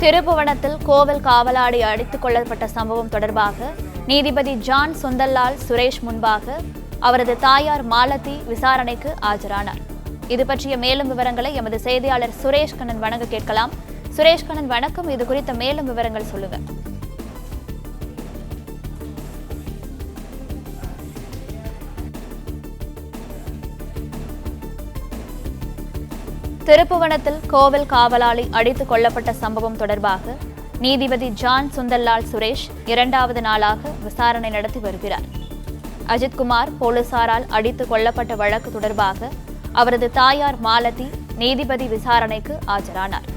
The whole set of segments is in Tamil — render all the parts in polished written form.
திருப்புவனத்தில் கோவில் காவலாளி அடித்துக் கொல்லப்பட்ட சம்பவம் தொடர்பாக நீதிபதி ஜான் சுந்தர்லால் சுரேஷ் முன்பாக அவரது தாயார் மாலதி விசாரணைக்கு ஆஜரானார். இது பற்றிய மேலும் விவரங்களை எமது செய்தியாளர் சுரேஷ் கண்ணன் வழங்க கேட்கலாம். சுரேஷ் கண்ணன் வணக்கம். இது குறித்த மேலும் விவரங்கள் சொல்லுங்க. திருப்புவனத்தில் கோவில் காவலாளி அடித்துக் கொல்லப்பட்ட சம்பவம் தொடர்பாக நீதிபதி ஜான் சுந்தர்லால் சுரேஷ் இரண்டாவது நாளாக விசாரணை நடத்தி வருகிறார். அஜித்குமார் போலீசாரால் அடித்துக் கொல்லப்பட்ட வழக்கு தொடர்பாக அவரது தாயார் மாலதி நீதிபதி விசாரணைக்கு ஆஜரானார்.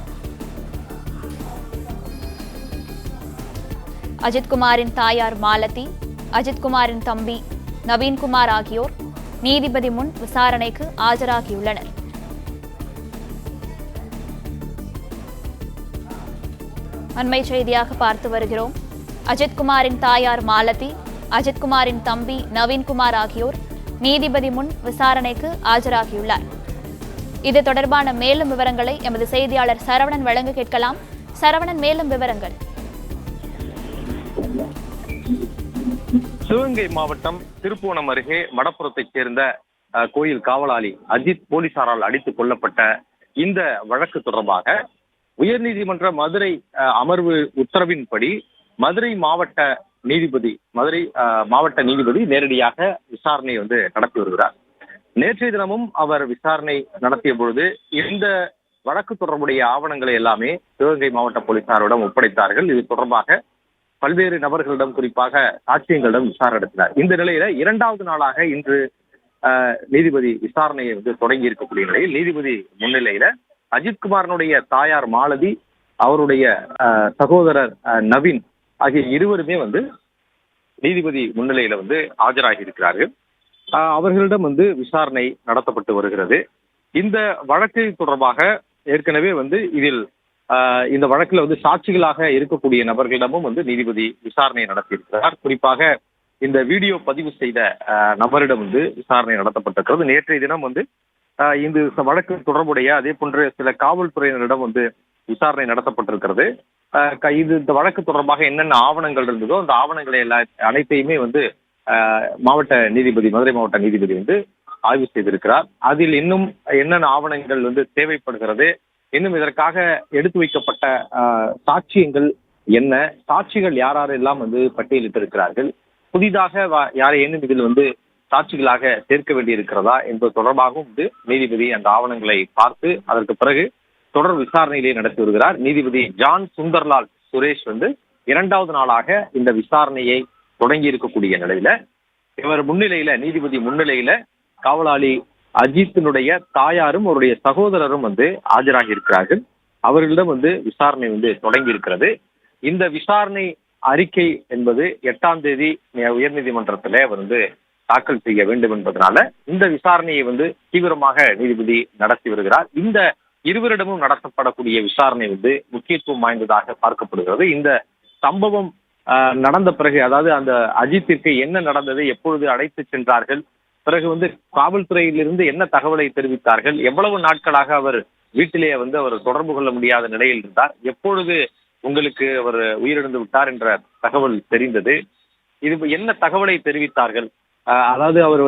அஜித்குமாரின் தாயார் மாலதி, அஜித்குமாரின் தம்பி நவீன்குமார் ஆகியோர் நீதிபதி முன் விசாரணைக்கு ஆஜராகியுள்ளனர். அண்மை செய்தியாக பார்த்து வருகிறோம். அஜித்குமாரின் தாயார் மாலதி, அஜித்குமாரின் தம்பி நவீன்குமார் ஆகியோர் நீதிபதி முன் விசாரணைக்கு ஆஜராகியுள்ளார். இது தொடர்பான மேலும் விவரங்களை எமது செய்தியாளர் சரவணன் வழங்க கேட்கலாம். சரவணன், மேலும் விவரங்கள். சிவகங்கை மாவட்டம் திருப்புவனம் அருகே மடப்புறத்தைச் சேர்ந்த கோயில் காவலாளி அஜித் போலீசாரால் அடித்துக் கொல்லப்பட்ட இந்த வழக்கு தொடர்பாக உயர்நீதிமன்ற மதுரை அமர்வு உத்தரவின்படி மதுரை மாவட்ட நீதிபதி நேரடியாக விசாரணையை நடத்தி வருகிறார். நேற்றைய தினமும் அவர் விசாரணை நடத்திய பொழுது இந்த வழக்கு தொடர்புடைய ஆவணங்களை எல்லாமே சிவகங்கை மாவட்ட போலீசாரிடம் ஒப்படைத்தார்கள். இது தொடர்பாக பல்வேறு நபர்களிடம், குறிப்பாக சாட்சியங்களிடம் விசாரணை நடத்தினார். இந்த நிலையில இரண்டாவது நாளாக இன்று நீதிபதி விசாரணையை தொடங்கி இருக்கக்கூடிய நிலையில் நீதிபதி முன்னிலையில அஜித்குமாரனுடைய தாயார் மாலதி, அவருடைய சகோதரர் நவீன் ஆகிய இருவருமே நீதிபதி முன்னிலையில ஆஜராகி இருக்கிறார்கள். அவர்களிடம் விசாரணை நடத்தப்பட்டு வருகிறது. இந்த வழக்கு தொடர்பாக ஏற்கனவே இதில் இந்த வழக்குல சாட்சிகளாக இருக்கக்கூடிய நபர்களிடமும் நீதிபதி விசாரணை நடத்தியிருக்கிறார். குறிப்பாக இந்த வீடியோ பதிவு செய்த நபரிடம் விசாரணை நடத்தப்பட்டிருக்கிறது. நேற்றைய தினம் இந்த வழக்கு தொடர்புடைய அதே போன்று சில காவல்துறையினரிடம் விசாரணை நடத்தப்பட்டிருக்கிறது. இந்த வழக்கு தொடர்பாக என்னென்ன ஆவணங்கள் இருந்ததோ அந்த ஆவணங்களை அனைத்தையுமே மதுரை மாவட்ட நீதிபதி ஆய்வு செய்திருக்கிறார். அதில் இன்னும் என்னென்ன ஆவணங்கள் தேவைப்படுகிறது, இன்னும் இதற்காக எடுத்து வைக்கப்பட்ட சாட்சியங்கள் என்ன, சாட்சிகள் யாரெல்லாம் பட்டியலிட்டிருக்கிறார்கள், புதிதாக யாரையேனும் இதில் சாட்சிகளாக சேர்க்க வேண்டி இருக்கிறதா என்பது தொடர்பாகவும் நீதிபதி அந்த ஆவணங்களை பார்த்து அதற்கு பிறகு தொடர் விசாரணையிலே நடத்தி வருகிறார். நீதிபதி ஜான் சுந்தர்லால் சுரேஷ் இரண்டாவது நாளாக இந்த விசாரணையை தொடங்கி இருக்கக்கூடிய நிலையில இவர் முன்னிலையில, நீதிபதி முன்னிலையில காவலாளி அஜித்தினுடைய தாயாரும் அவருடைய சகோதரரும் ஆஜராகி இருக்கிறார்கள். அவர்களிடம் விசாரணை தொடங்கி இருக்கிறது. இந்த விசாரணை அறிக்கை என்பது 8ஆம் தேதி உயர்நீதிமன்றத்திலே தாக்கல் செய்ய வேண்டும் என்பதனால இந்த விசாரணையை தீவிரமாக நீதிபதி நடத்தி வருகிறார். இந்த இருவரிடமும் நடத்தப்படக்கூடிய விசாரணை முக்கியத்துவம் வாய்ந்ததாக பார்க்கப்படுகிறது. இந்த சம்பவம் நடந்த பிறகு, அதாவது அந்த அஜித்திற்கு என்ன நடந்தது, எப்பொழுது அழைத்து சென்றார்கள், பிறகு காவல்துறையிலிருந்து என்ன தகவலை தெரிவித்தார்கள், எவ்வளவு நாட்களாக அவர் வீட்டிலே அவர் தொடர்பு கொள்ள முடியாத நிலையில் இருந்தார், எப்பொழுது உங்களுக்கு அவர் உயிரிழந்து விட்டார் என்ற தகவல் தெரிந்தது, இது என்ன தகவலை தெரிவித்தார்கள், அதாவது அவர்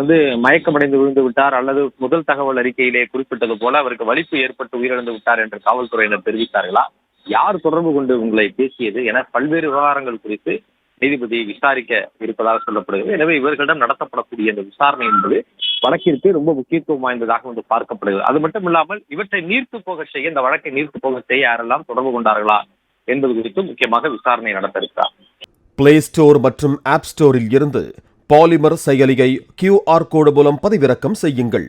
மயக்கமடைந்து விழுந்து விட்டார் அல்லது முதல் தகவல் அறிக்கையிலே குறிப்பிட்டது போல அவருக்கு வலிப்பு ஏற்பட்டு உயிரிழந்து விட்டார் என்று காவல்துறையினர் தெரிவித்தார்களா, யார் தொடர்பு கொண்டு உங்களை பேசியது என பல்வேறு விவகாரங்கள் குறித்து நீதிபதி விசாரிக்க இருப்பதாக சொல்லப்படுகிறது. எனவே இவர்களிடம் நடத்தப்படக்கூடிய இந்த விசாரணை என்பது வழக்கிற்கு ரொம்ப முக்கியத்துவம் வாய்ந்ததாக பார்க்கப்படுகிறது. அது மட்டும் இல்லாமல் இவற்றை நீர்த்து போக செய்ய, இந்த வழக்கை நீர்த்து போக செய்ய யாரெல்லாம் தொடர்பு கொண்டார்களா என்பது குறித்து முக்கியமாக விசாரணை நடத்த இருக்கிறார். பிளே ஸ்டோர் மற்றும் ஆப் ஸ்டோரில் இருந்து பாலிமர் செயலியை QR கோடு மூலம் பதிவிறக்கம் செய்யுங்கள்.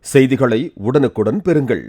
செய்திகளை உடனுக்குடன் பெறுங்கள்.